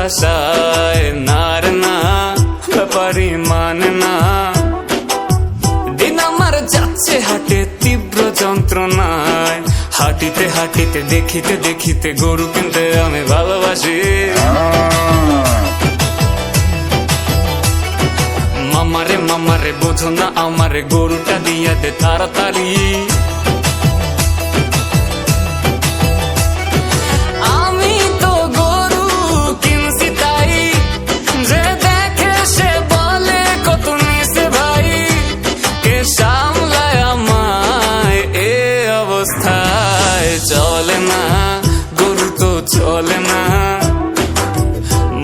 আশায় নার না ব্যাপারি মানে না। দিন আমার যাচ্ছে হাটে তীব্র যন্ত্রণায়, হাঁটিতে হাঁটিতে দেখিতে দেখিতে গরু কিনতে আমি ভালোবাসি। মামারে মামারে বোঝো না আমারে, গরুটা দিয়া দে তাড়াতাড়ি। আমি তো গরু কিনছি তাই, যে দেখে সে বলে কত নিছে ভাই। কে সামলায় আমায় এ অবস্থায়, চলে না গরু তো চলে না।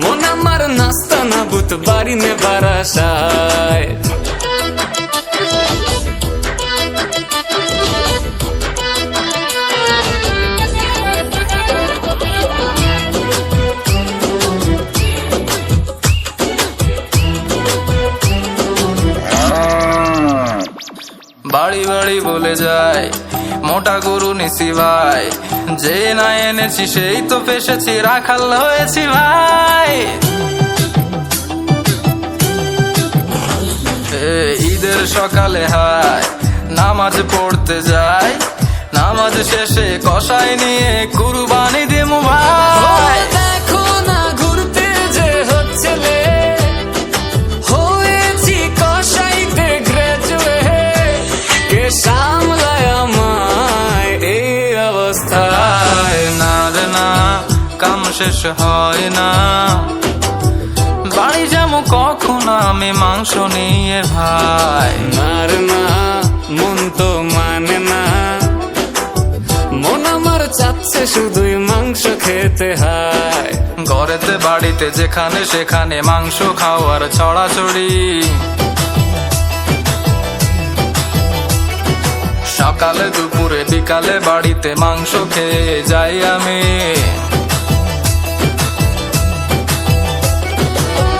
মন আমার নাস্তা না বুত বাড়ি নে বারাসায়। বাড়ি বাড়ি বলে যায় মোটা গরু নিছি ভাই, যে না এনেছি সেই তো ফেসেছি, রাখাল হয়েছি ভাই। ঈদের সকালে হায় নামাজ পড়তে যাই, নামাজ শেষে কষাই নিয়ে কুরবানি দিমু ভাই। দেখো না ঘুরতে যে হচ্ছে লে, হয়েছি কষাইতে গ্রাজুয়েট। কে সামলায় আমায় এই অবস্থায়, না রে না কাম শেষ হয় না। বাড়ি যাবো কখন আমি মাংস নিয়ে ভাই। নার না মন তো মানে না, মন আমার চাচ্ছে শুধুই মাংস খেতে হয়। ঘরেতে বাড়িতে যেখানে সেখানে মাংস খাওয়ার ছড়াছড়ি, সকালে দুপুরে বিকালে বাড়িতে মাংস খেয়ে যাই আমি।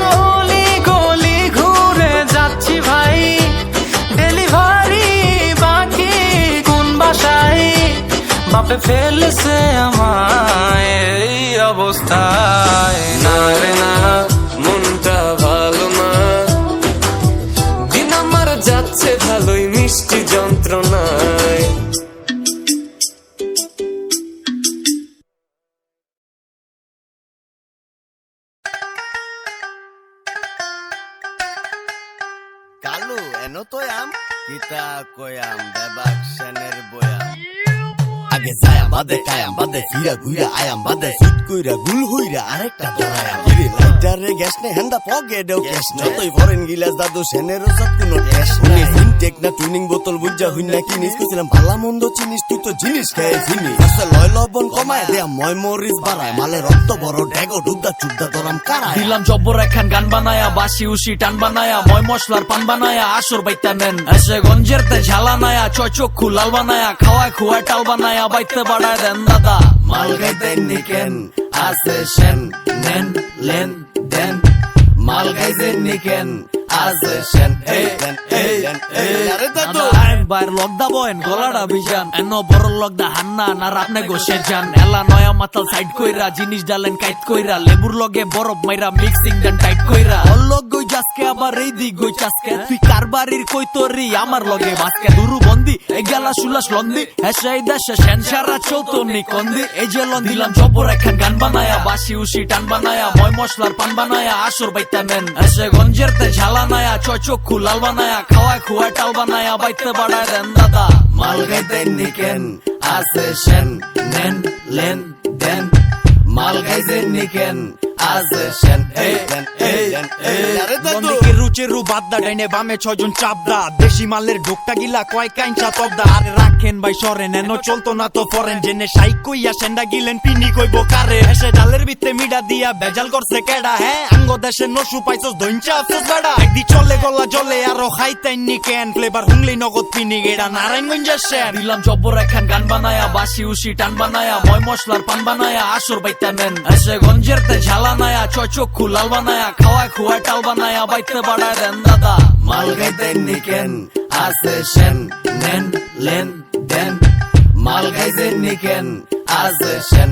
গলি গলি ঘুরে যাচ্ছি ভাই, ডেলিভারি বাকি কোন বাসায়। বাপে ফেলেছে আমায় এই অবস্থায়, না রে না মনটা ভালো না, দিন আমার যাচ্ছে ভালোই মিষ্টি যন্ত্রণায়। কালু এনো তোয়াম কিতা কয়াম বেবাক সেনের বয়াম। আগে যায়াম বাদে কায়াম বাদে ফিরা ঘুরা আয়াম বাদে সুট কইরা গুল হইরা আরেকটা ধরায়াম। গিরি লাইটারে গ্যাস নে হেন্দা পগে দেও ক্যাশ, যতই ফরেন গিলাস দাদু সেনেরও সব কোনো ক্যাশ নেই। ইনটেক না টুনিং বোতল বুঝা হইনা কিনিস, কইছিলাম ভালা মন্দ চিনিস তুই তো জিনিস খেয়ে চিনি। আচ্ছা লয় লবণ কমায় দেয়া ময় মরিচ বাড়ায়, মালে রক্ত বড় ডেগো ডুবদা চুবদা দরাম কারায়। দিলাম জব্বর একখান গান বানায়া, বাসি উসি টান বানায়া, ময় মশলার পান বানায়া, আসর বাইতা নেন এসে গঞ্জের তে ঝালা নায়া, চয় চক্ষু লাল বানায়া, খাওয়ায় খুয়ায় টাল বানায়া, বাইতে বাড়ায় দেন দাদা। মাল গাইতেন নিকেন আছে সেন নেন লেন দেন, মাল গাইতেন নিকেন আছে সেন এই দেন এই দেন এই। আরে দাদু বাইর লগদা বয়েন গলাটা বিজান, এন বড় লগদা হান্না না রাপনে গোসে যান। এলা নয়া মাতাল সাইড কইরা, জিনিস ডালেন কাইট কইরা, লেবুর লগে বরফ মাইরা মিক্সিং দেন টাইট কইরা। অল্লগ গই যাসকে আবার এই দিক গই চাসকে, তুই কারবারির কই তোরি আমার লগে বাসকে। দুরু বন্দি এই গেলা সুলাস লন্দি, হেসে এই দেশে সেন সারা চৌতনি কন্দি। এই যে লন দিলাম জব্বর একখান গান বানায়া, বাসি উসি টান বানায়া, ময় মশলার পান বানায়া, আসর বাইতা নেন এসে গঞ্জের তে ঝালা নায়া, চয় চক্ষু লাল বানায়া, খাওয়ায় খুয়ায় টাল বানায়া, বাইতে বাড়ায় দেন দাদা। মাল গাইতেন নিকেন আছে সেন নেন লেন দেন, মাল গাইতেন নিকেন আছে সেন এই দেন এই দেন এই। আরে দাদু বন্দিকে রুচে রু বাদ্দা ডাইনে বামে ছয়জন চাপদা, দেশি মালের ঢোকটা গিলা কয় কাইঞ্চা তবদা। আরে রাখেন ভাই সরেন এনো চলতো না তো ফরেন, জেনে সাইক কইয়া সেন্ডা গিলেন পিনি কইব কারে। এসে ডালের ভিতরে মিডা দিয়া বেজাল করছে কেডা, হ্যাঁ আঙ্গ দেশে নসু পাইছস দইঞ্চা আফসোস বেড়া। একদি চলে গলা জলে আরো খাইতেন নি কেন, ফ্লেভার হুংলি নগদ পিনি গেডা নারায়ণগঞ্জের শেন। দিলাম জব্বর একখান গান বানায়া, বাসি উসি টান বানায়া, ময় মশলার পান বানায়া, আসর বাইতা নেন এসে গঞ্জের তে ঝালা নায়া, চয় চক্ষু লাল বানায়া, খাওয়ায় খুয়ায় টাল বানায়া, বাইতে বাড়ায় দেন দাদা। মাল গাইতেন নিকেন আছে সেন নেন লেন দেন, মাল গাইতেন নিকেন আছে সেন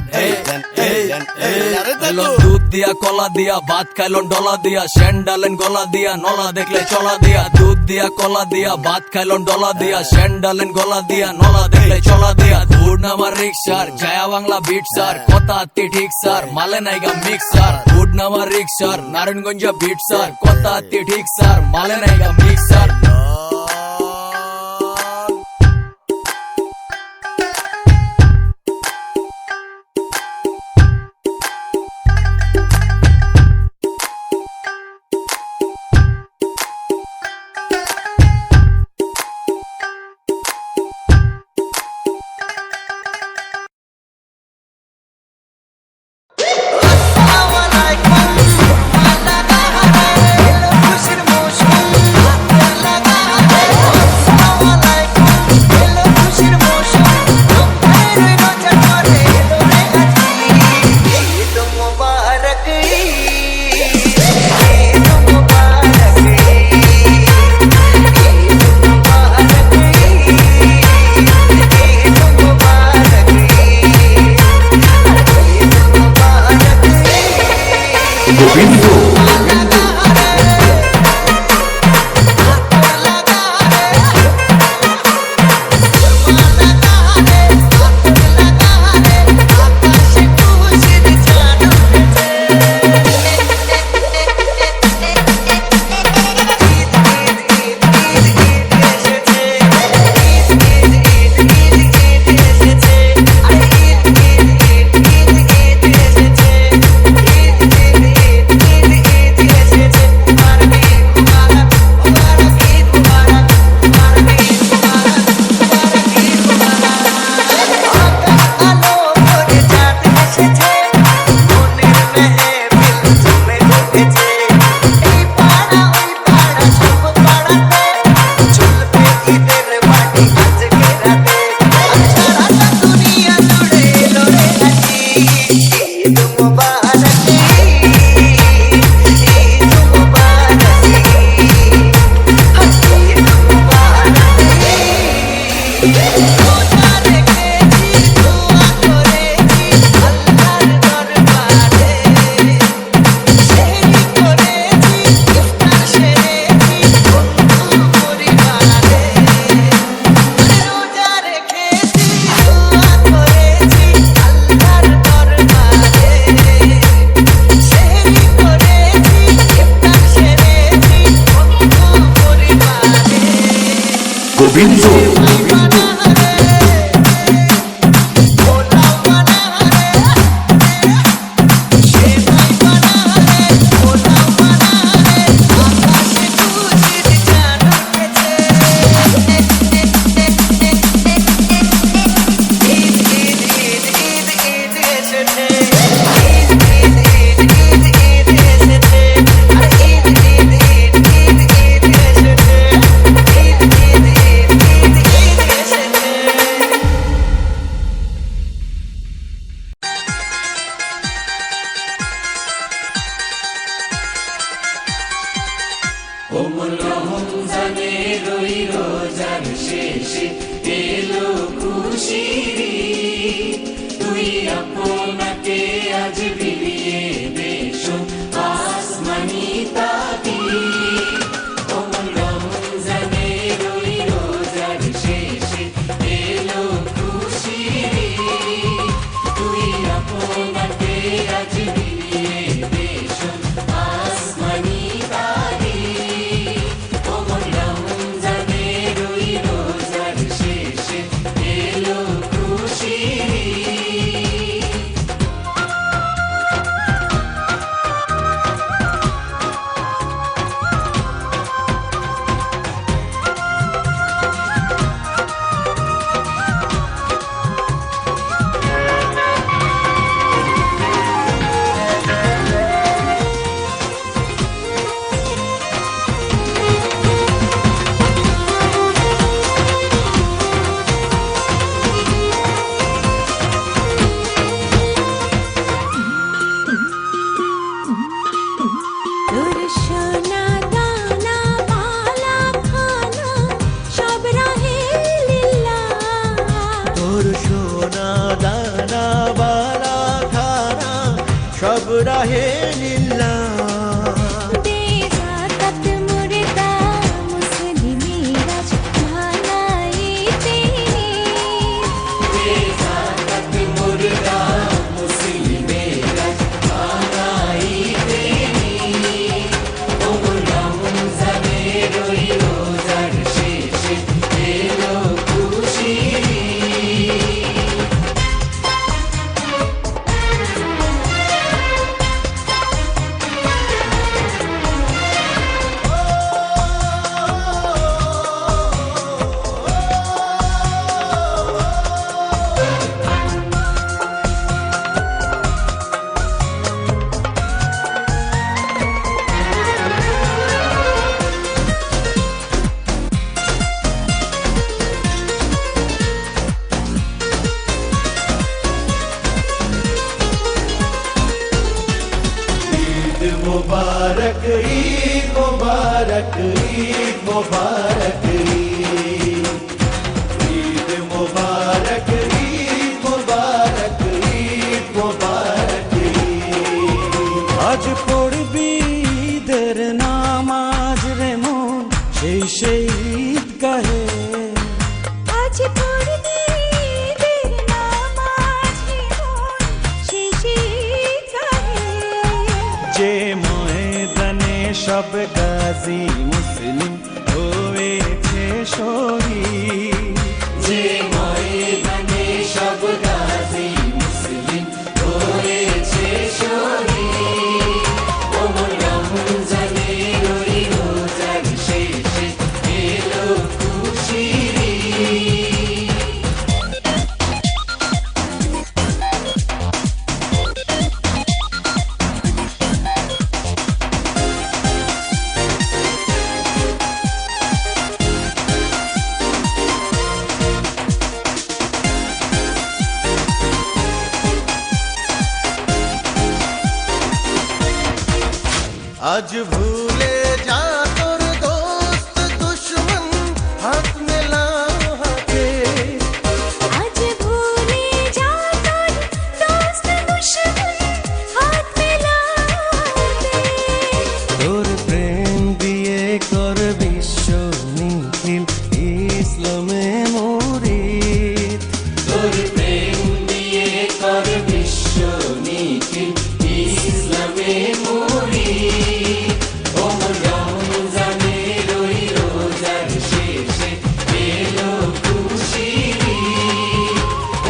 আরে খাইলন দেখো দুধ দিয়া কলা দিয়া ভাত খাইলন ডলা দিয়া সেন ডালেন গলা দিয়া নলা দেখলে চলা দিয়া দুধ দিয়া কলা দিয়া ভাত খাইলন ডলা দিয়া সেন ডালেন গলা দিয়া নলা দেখলে চলা দিয়া ধুর নামার রিক্সার জয়া বাংলা বিট স্যার কথা আত্মি ঠিক স্যার মালে নাইগা মিক্সার ধুর নামার রিক্সার নারায়ণগঞ্জ বিট স্যার কথা আত্মি ঠিক স্যার মালে নাইগা মিক্সার লিল্লাহ বেজাকাত মুর্দা মুসলিমেরা ভানাইতে मुबारक ईद मुबारक ईद मुबारक ईद मुबारक ईद मुबारक ईद मुबारक আজ পড়বি ঈদের নামাজ রে মন সেই সেই ঈদ গাহে আজ পড়বি ঈদের নামাজ রে মন শেষে গাহে যে ময়দানে সব গাজী মুসলিম হয়েছে শহীদ যে ময়দানে সব গাজী মুসলিম হয়েছে শহীদ ওমর রমজানের ওই রোজার শেষে এলো খুশির ঈদ। আজ ভুলে যা তোর দোস্ত দুশ্মন হাত মেলা হাতে আজ ভুলে যা তোর দোস্ত দুশমন হাত মেলাতে তোর প্রেম দিয়ে কর বিশ্ব নিখিল ইসলামে মুরিদ তোর প্রেম দিয়ে কর বিশ্ব নিখিল ইসলামে মুরিদ ওমর রমজানের ওই রোজার শেষে এলো খুশির ঈদ।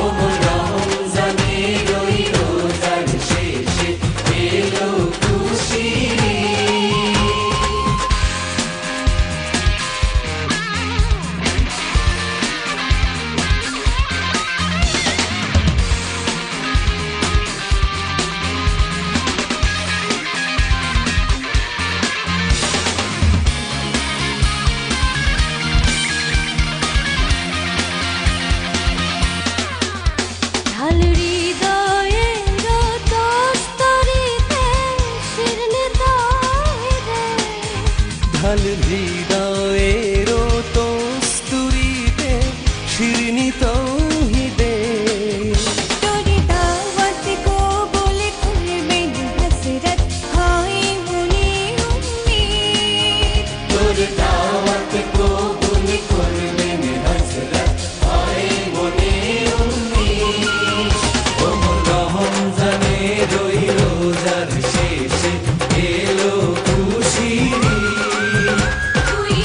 ওমর রমজানের ওই রোজার শেষে এলো খুশির ঈদ। ঢাল হৃদয়ের তস্তরিতে শিরলে তাহিরে ঢাল হৃদয়ের তস্তুরিতে শিরনি তৌহিদে তোরে দাওয়াত কবুল করবেন হযরত হায় মনে উম্মীদ তোর দাওয়াত কবুল করবেন হযরত আয়ে মনে উম্মীদ ওমর রমজানের ওই রোজার শেষে এলো খুশির ঈদ। তুই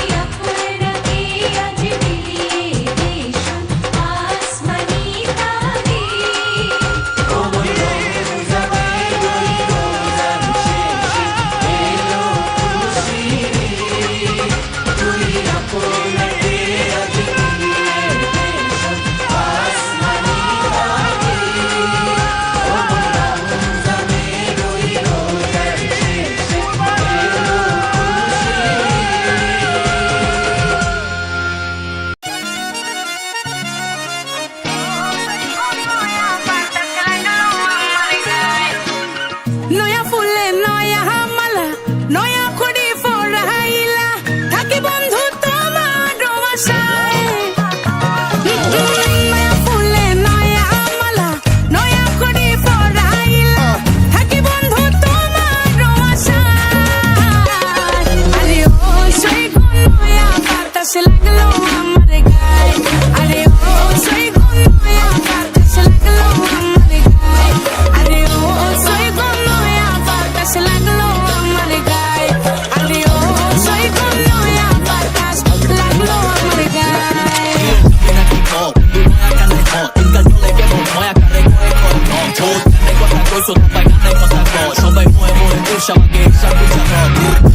পয়সা লাগে হিসাব বুঝানো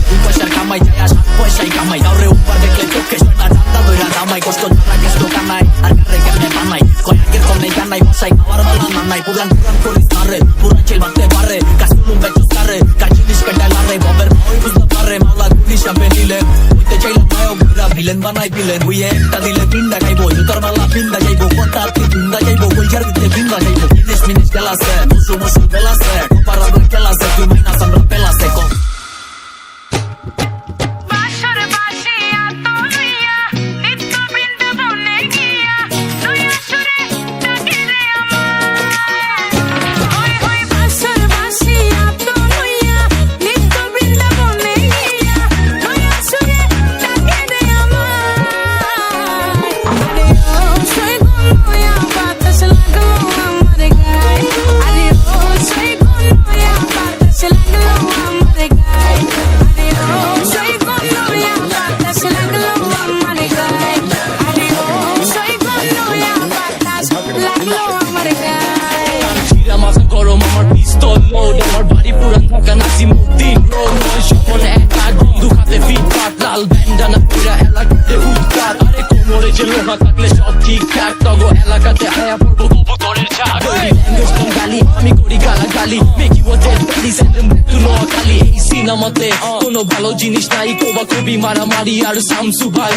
দুই পয়সার কামাই যায় আর 7 পয়সাই কামাই যাওরে উপর দেখলে চোখে সোনা চান্দা দইরা দামাই কষ্ট না কষ্ট কানাই আর কারে কেমনে বানাই কয় আগের কম নাই কানাই বসাই খাওয়ার বেলা না নাই পুরান করিস আরে পুরান ছেল মারতে পারে কাজগুলো বেচুস কারে কাজ জিনিস কাটাই লারে বাবার ভাই বুঝতে পারে মাওলা গুলি সামনে নিলে হইতে চাইলে মায়ও ঘুরা ভিলেন বানাই দিলেন বুইয়ে একটা দিলে তিনটা খাইবো জুতার মালা পিন্দা যাইবো কোনটা কি পিন্দা যাইবো কইজার দিতে পিন্দা যাইবো মিনিস খেলাছে মুসু খেলাছে পারা খেলাছে তুই মাইনা সামরা পেলাছে কম বাসর বাসে আতো লইয়া নিত্য বৃন্দাবনে গিয়া নয়া সুরে ডাকে রে আমার ওই ওই বাসর বাসে আতো লইয়া নিত্য বৃন্দাবনে গিয়া নয়া সুরে ডাকে রে আমার আরে ও সই গুন নয়া বাতাস লাগলো আমার গায়ে আরে ও সই গুন নয়া বাতাস লাগলো আমার গায়ে আরে ও সই গুন নয়া বাতাস লাগলো আমার গায়ে আরে ও সই গুন নয়া বাতাস লাগলো আমার গায়ে চিরা মাথা গরম আমার পিস্তল লোড আমার বাড়ি পুরান ঢাকা নাসিমউদ্দিন রোড নয় স্বপন একা বন্ধু হাতে ফিট পাট লাল ব্যান্ডানা পুরা এলাকাতে উৎকাত আরে কোমরে যে লোহা থাকলে সব ঠিকঠাক তগো এলাকাতে আয়া পড়বো কবুতরের ছাগ ল্যাঙ্গুয়েজ কম গালি আমি করি গালাগালি মেকি ও ডেড গালি সেন্ডেম টু নোয়াখালী এই সিনেমাতে কোনো ভালো জিনিস নাই কোবা কবি মারামারি আর শামসু ভাই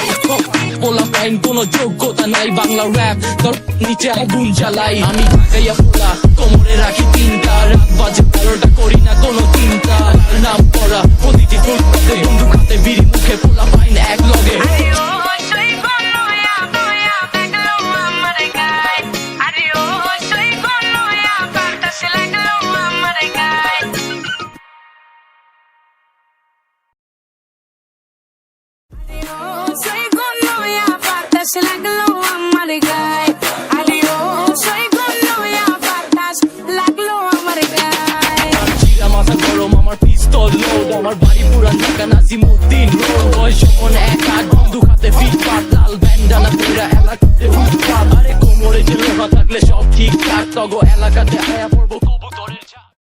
পোলা পাইন কোনো যোগ্যতা নাই বাংলা র্যাপ তোর নিচে আগুন জ্বালাই আমি ঢাকাইয়া পোলা কোমরে রাখি তিনটা রাত বাজে 12টা করি না কোনো চিন্তা নাম করা প্রতিটি ফুটপাতে বন্ধু খাতে বিড়ি মুখে পোলা পাইন এক লগে আরে ও সই গুন নয়া নয়া লাগলো আমার গায়ে আরে ও সই গুন নয়া বাতাস লাগলো আমার গায়ে আরে ও সই গুন নয়া বাতাস লাগলো আমার গায়ে আরে ও সই গুন নয়া বাতাস লাগলো আমার গায়ে চিরা মাথা গরম আমার পিস্তল লোড আমার বাড়ি পুরান ঢাকা নাসিমউদ্দিন রোড বয়স যখন একা বন্ধু হাতে ফিট পাট লাল ব্যান্ডানা পুরা এলাকাতে উৎপাত আরে কোমরে যে লোহা থাকলে সব ঠিকঠাক তগো এলাকাতে আয়া পড়বো